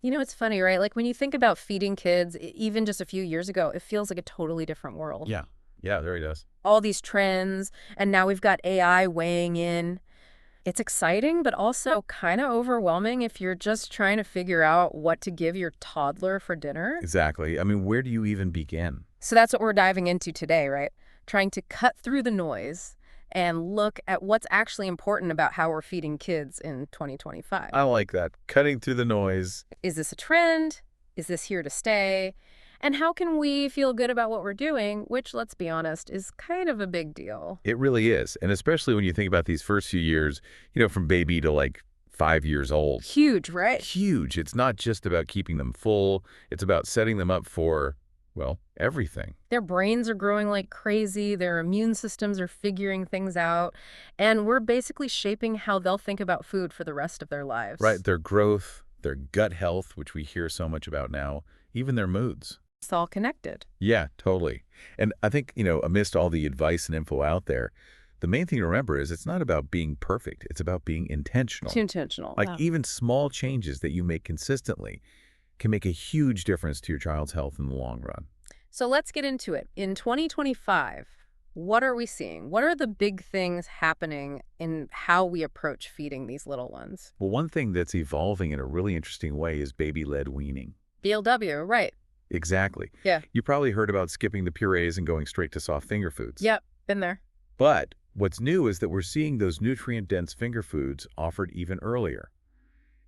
You know, it's funny, right? Like when you think about feeding kids, even just a few years ago, it feels like a totally different world. Yeah. Yeah, there he does. All these trends, and now we've got AI weighing in. It's exciting, but also kind of overwhelming if you're just trying to figure out what to give your toddler for dinner. Exactly. I mean, where do you even begin? So that's what we're diving into today, right? Trying to cut through the noise and look at what's actually important about how we're feeding kids in 2025. I like that. Cutting through the noise. Is this a trend? Is this here to stay? And how can we feel good about what we're doing, which, let's be honest, is kind of a big deal. It really is. And especially when you think about these first few years, from baby to like 5 years old. Huge, right? Huge. It's not just about keeping them full. It's about setting them up for, well, everything. Their brains are growing like crazy, their immune systems are figuring things out, and we're basically shaping how they'll think about food for the rest of their lives. Right? Their growth, their gut health, which we hear so much about now, even their moods. It's all connected. Yeah, totally. And I think, amidst all the advice and info out there, the main thing to remember is it's not about being perfect. It's about being intentional. Too intentional. Like Yeah. even small changes that you make consistently can make a huge difference to your child's health in the long run. So let's get into it. In 2025, what are we seeing? What are the big things happening in how we approach feeding these little ones? Well, one thing that's evolving in a really interesting way is baby-led weaning. BLW, right. Exactly. Yeah. You probably heard about skipping the purees and going straight to soft finger foods. Yep, been there. But what's new is that we're seeing those nutrient-dense finger foods offered even earlier.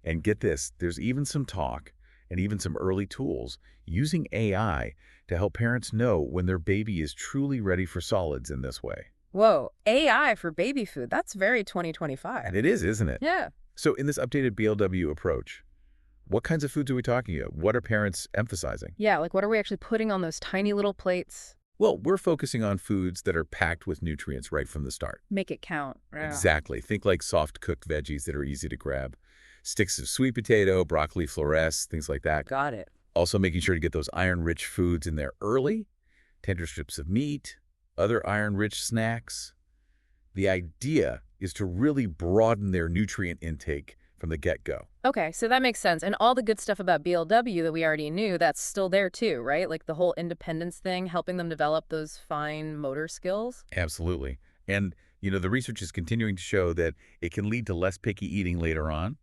And get this, there's even some talk and even some early tools using AI to help parents know when their baby is truly ready for solids in this way. Whoa, AI for baby food. That's very 2025. And it is, isn't it? Yeah. So in this updated BLW approach, what kinds of foods are we talking about? What are parents emphasizing? Yeah, like what are we actually putting on those tiny little plates? Well, we're focusing on foods that are packed with nutrients right from the start. Make it count. Yeah. Exactly. Think like soft cooked veggies that are easy to grab. Sticks of sweet potato, broccoli florets, things like that. Got it. Also making sure to get those iron-rich foods in there early, tender strips of meat, other iron-rich snacks. The idea is to really broaden their nutrient intake from the get-go. Okay, so that makes sense. And all the good stuff about BLW that we already knew, that's still there too, right? Like the whole independence thing, helping them develop those fine motor skills. Absolutely. And, the research is continuing to show that it can lead to less picky eating later on,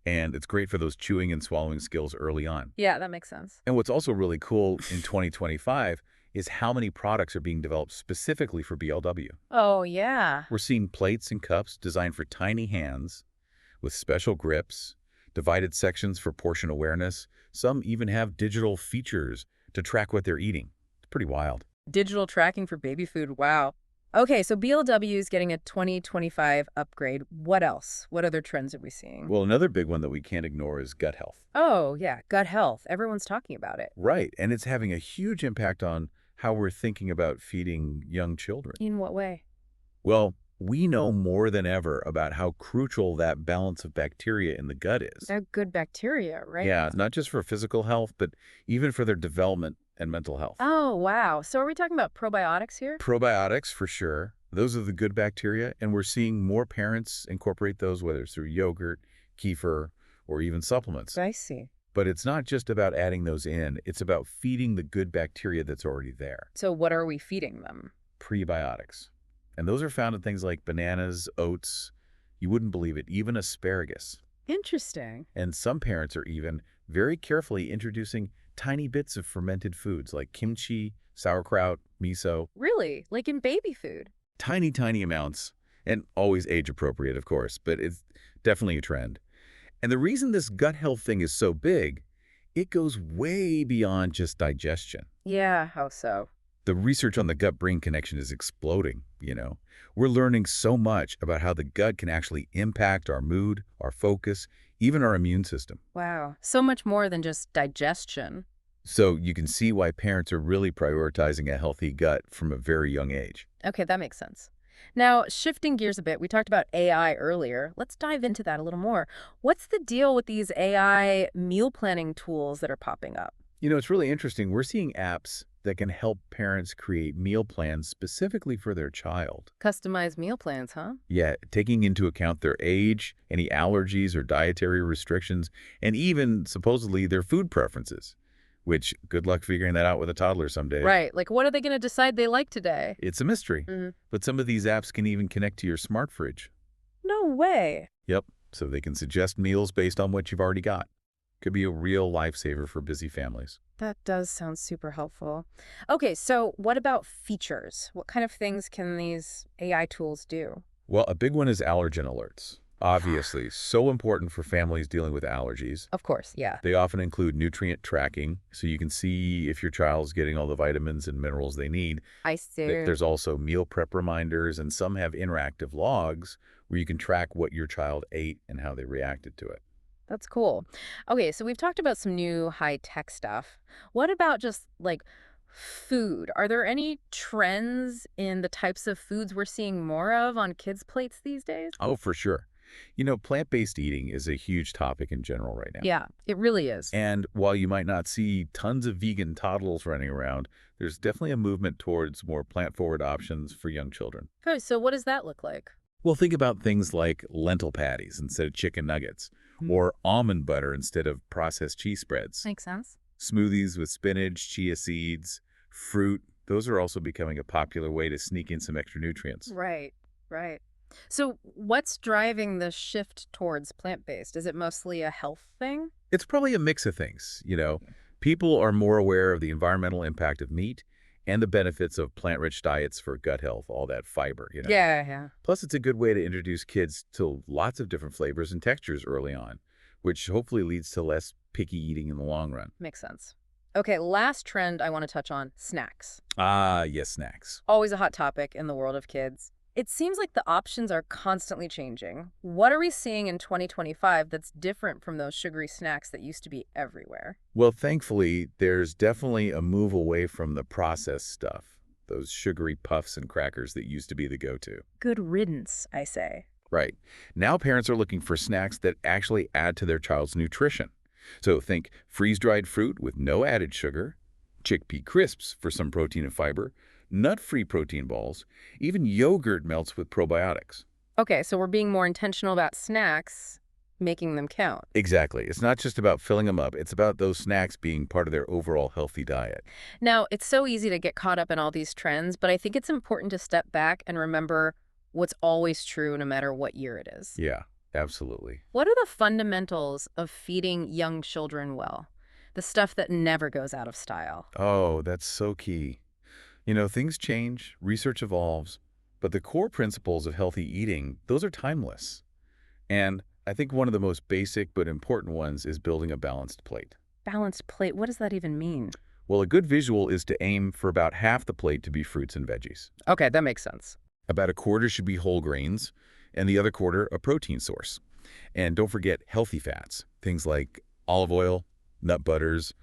and it's great for those chewing and swallowing skills early on. Yeah, that makes sense. And what's also really cool in 2025 is how many products are being developed specifically for BLW. Oh, yeah. We're seeing plates and cups designed for tiny hands with special grips, divided sections for portion awareness. Some even have digital features to track what they're eating. It's pretty wild. Digital tracking for baby food. Wow. Okay, so BLW is getting a 2025 upgrade. What else? What other trends are we seeing? Well, another big one that we can't ignore is gut health. Oh, yeah, gut health. Everyone's talking about it. Right, and it's having a huge impact on how we're thinking about feeding young children. In what way? Well, we know more than ever about how crucial that balance of bacteria in the gut is. They're good bacteria, right? Yeah, not just for physical health, but even for their development and mental health. Oh, wow. So are we talking about probiotics here? Probiotics, for sure. Those are the good bacteria, and we're seeing more parents incorporate those, whether it's through yogurt, kefir, or even supplements. I see. But it's not just about adding those in. It's about feeding the good bacteria that's already there. So what are we feeding them? Prebiotics. And those are found in things like bananas, oats, you wouldn't believe it, even asparagus. Interesting. And some parents are even very carefully introducing tiny bits of fermented foods like kimchi, sauerkraut, miso. Really? Like in baby food? Tiny, tiny amounts, and always age appropriate, of course, but it's definitely a trend. And the reason this gut health thing is so big, it goes way beyond just digestion. Yeah, how so? The research on the gut-brain connection is exploding, We're learning so much about how the gut can actually impact our mood, our focus, even our immune system. Wow. So much more than just digestion. So you can see why parents are really prioritizing a healthy gut from a very young age. Okay, that makes sense. Now, shifting gears a bit, we talked about AI earlier. Let's dive into that a little more. What's the deal with these AI meal planning tools that are popping up? It's really interesting. We're seeing apps that can help parents create meal plans specifically for their child. Customized meal plans, huh? Yeah, taking into account their age, any allergies or dietary restrictions, and even supposedly their food preferences, which good luck figuring that out with a toddler some days. Right. Like, what are they going to decide they like today? It's a mystery. Mhm. But some of these apps can even connect to your smart fridge. No way. Yep, so they can suggest meals based on what you've already got. Could be a real lifesaver for busy families. That does sound super helpful. Okay, so what about features? What kind of things can these AI tools do? Well, a big one is allergen alerts. Obviously, so important for families dealing with allergies. Of course, yeah. They often include nutrient tracking, so you can see if your child's getting all the vitamins and minerals they need. I see. There's also meal prep reminders, and some have interactive logs where you can track what your child ate and how they reacted to it. That's cool. Okay, so we've talked about some new high-tech stuff. What about just like food? Are there any trends in the types of foods we're seeing more of on kids' plates these days? Oh, for sure. Plant-based eating is a huge topic in general right now. Yeah, it really is. And while you might not see tons of vegan toddlers running around, there's definitely a movement towards more plant-forward options for young children. Okay, so what does that look like? Well, think about things like lentil patties instead of chicken nuggets, or almond butter instead of processed cheese spreads. Makes sense. Smoothies with spinach, chia seeds, fruit, those are also becoming a popular way to sneak in some extra nutrients. Right, right. So what's driving the shift towards plant-based? Is it mostly a health thing? It's probably a mix of things. People are more aware of the environmental impact of meat and the benefits of plant-rich diets for gut health, all that fiber. Yeah. Plus, it's a good way to introduce kids to lots of different flavors and textures early on, which hopefully leads to less picky eating in the long run. Makes sense. Okay, last trend I want to touch on, snacks. Ah, yes, snacks. Always a hot topic in the world of kids. It seems like the options are constantly changing. What are we seeing in 2025 that's different from those sugary snacks that used to be everywhere? Well, thankfully, there's definitely a move away from the processed stuff, those sugary puffs and crackers that used to be the go-to. Good riddance, I say. Right. Now parents are looking for snacks that actually add to their child's nutrition. So think freeze-dried fruit with no added sugar, chickpea crisps for some protein and fiber, nut-free protein balls, even yogurt melts with probiotics. Okay, so we're being more intentional about snacks, making them count. Exactly. It's not just about filling them up. It's about those snacks being part of their overall healthy diet. Now, it's so easy to get caught up in all these trends, but I think it's important to step back and remember what's always true no matter what year it is. Yeah, absolutely. What are the fundamentals of feeding young children well? The stuff that never goes out of style. Oh, that's so key. Things change, research evolves, but the core principles of healthy eating, those are timeless. And I think one of the most basic but important ones is building a balanced plate. Balanced plate, what does that even mean? Well, a good visual is to aim for about half the plate to be fruits and veggies. Okay, that makes sense. About a quarter should be whole grains, and the other quarter a protein source. And don't forget healthy fats, things like olive oil, nut butters,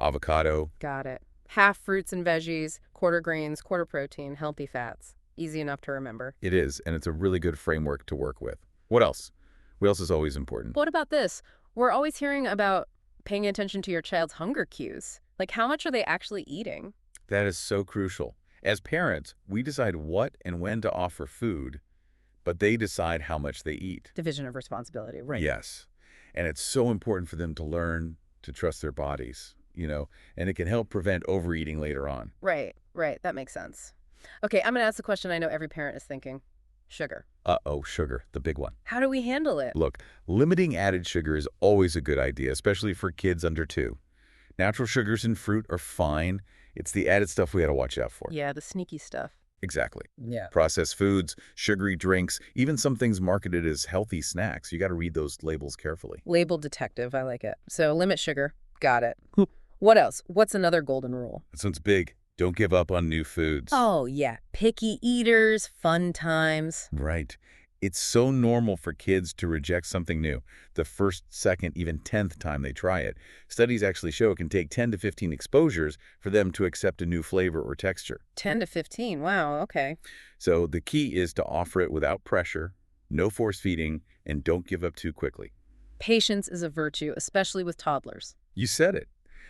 avocado. Got it. Half fruits and veggies, quarter grains, quarter protein, healthy fats. Easy enough to remember. It is, and it's a really good framework to work with. What else? What else is always important? What about this? We're always hearing about paying attention to your child's hunger cues. Like, how much are they actually eating? That is so crucial. As parents, we decide what and when to offer food, but they decide how much they eat. Division of responsibility, right? Yes. And it's so important for them to learn to trust their bodies, and it can help prevent overeating later on. Right. That makes sense. Okay, I'm going to ask the question I know every parent is thinking. Sugar. Uh-oh, sugar, the big one. How do we handle it? Look, limiting added sugar is always a good idea, especially for kids under 2. Natural sugars in fruit are fine. It's the added stuff we got to watch out for. Yeah, the sneaky stuff. Exactly. Yeah. Processed foods, sugary drinks, even some things marketed as healthy snacks. You got to read those labels carefully. Label detective, I like it. So limit sugar. Got it. What else? What's another golden rule? This one's big. Don't give up on new foods. Oh, yeah. Picky eaters, fun times. Right. It's so normal for kids to reject something new the first, second, even 10th time they try it. Studies actually show it can take 10 to 15 exposures for them to accept a new flavor or texture. 10 to 15. Wow, okay. So the key is to offer it without pressure, no force feeding, and don't give up too quickly. Patience is a virtue, especially with toddlers. You said it.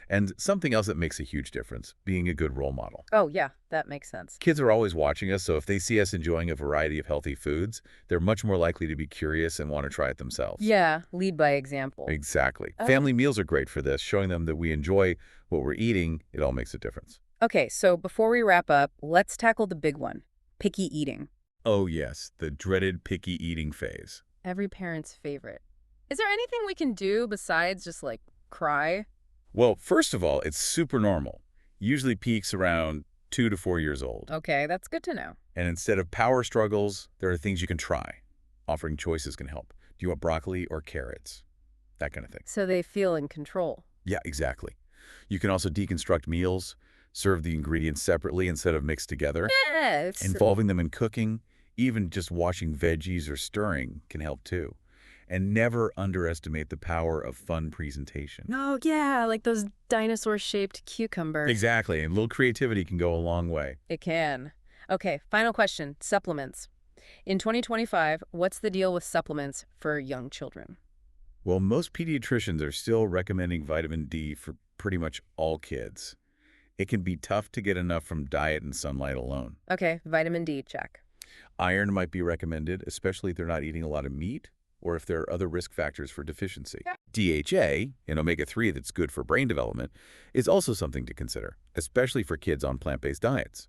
And something else that makes a huge difference, being a good role model. Oh, yeah, that makes sense. Kids are always watching us, so if they see us enjoying a variety of healthy foods, they're much more likely to be curious and want to try it themselves. Yeah, lead by example. Exactly. Oh. Family meals are great for this, showing them that we enjoy what we're eating. It all makes a difference. Okay, so before we wrap up, let's tackle the big one, picky eating. Oh yes, the dreaded picky eating phase. Every parent's favorite. Is there anything we can do besides just, like, cry? Well, first of all, it's super normal. Usually peaks around 2 to 4 years old. Okay, that's good to know. And instead of power struggles, there are things you can try. Offering choices can help. Do you want broccoli or carrots? That kind of thing. So they feel in control. Yeah, exactly. You can also deconstruct meals, serve the ingredients separately instead of mixed together. Yes. Involving them in cooking, even just washing veggies or stirring can help too. And never underestimate the power of fun presentation. Oh, yeah, like those dinosaur-shaped cucumbers. Exactly, and a little creativity can go a long way. It can. Okay, final question, supplements. In 2025, what's the deal with supplements for young children? Well, most pediatricians are still recommending vitamin D for pretty much all kids. It can be tough to get enough from diet and sunlight alone. Okay, vitamin D, check. Iron might be recommended, especially if they're not eating a lot of meat or if there are other risk factors for deficiency. Yeah. DHA, an omega-3 that's good for brain development, is also something to consider, especially for kids on plant-based diets.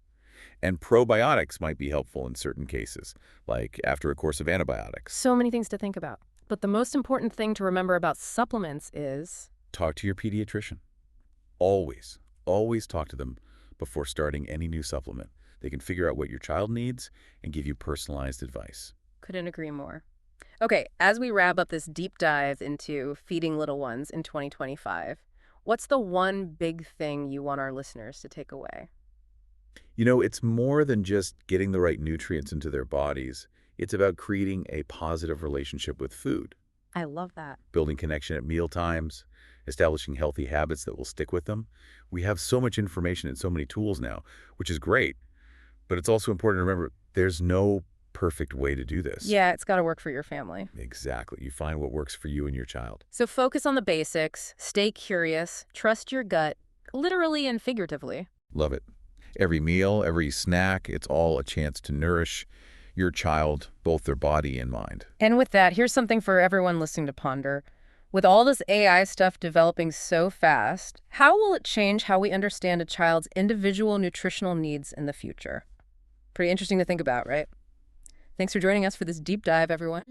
And probiotics might be helpful in certain cases, like after a course of antibiotics. So many things to think about. But the most important thing to remember about supplements is... Talk to your pediatrician. Always, always talk to them before starting any new supplement. They can figure out what your child needs and give you personalized advice. Couldn't agree more. Okay, as we wrap up this deep dive into feeding little ones in 2025, what's the one big thing you want our listeners to take away? You know, it's more than just getting the right nutrients into their bodies. It's about creating a positive relationship with food, I love that. building connection at meal times, establishing healthy habits that will stick with them. We have so much information and so many tools now, which is great. But it's also important to remember there's no perfect way to do this. Yeah, it's got to work for your family. Exactly. You find what works for you and your child. So focus on the basics, stay curious, trust your gut, literally and figuratively. Love it. Every meal, every snack, it's all a chance to nourish your child, both their body and mind. And with that, here's something for everyone listening to ponder. With all this AI stuff developing so fast, how will it change how we understand a child's individual nutritional needs in the future? Pretty interesting to think about, right? Thanks for joining us for this deep dive, everyone.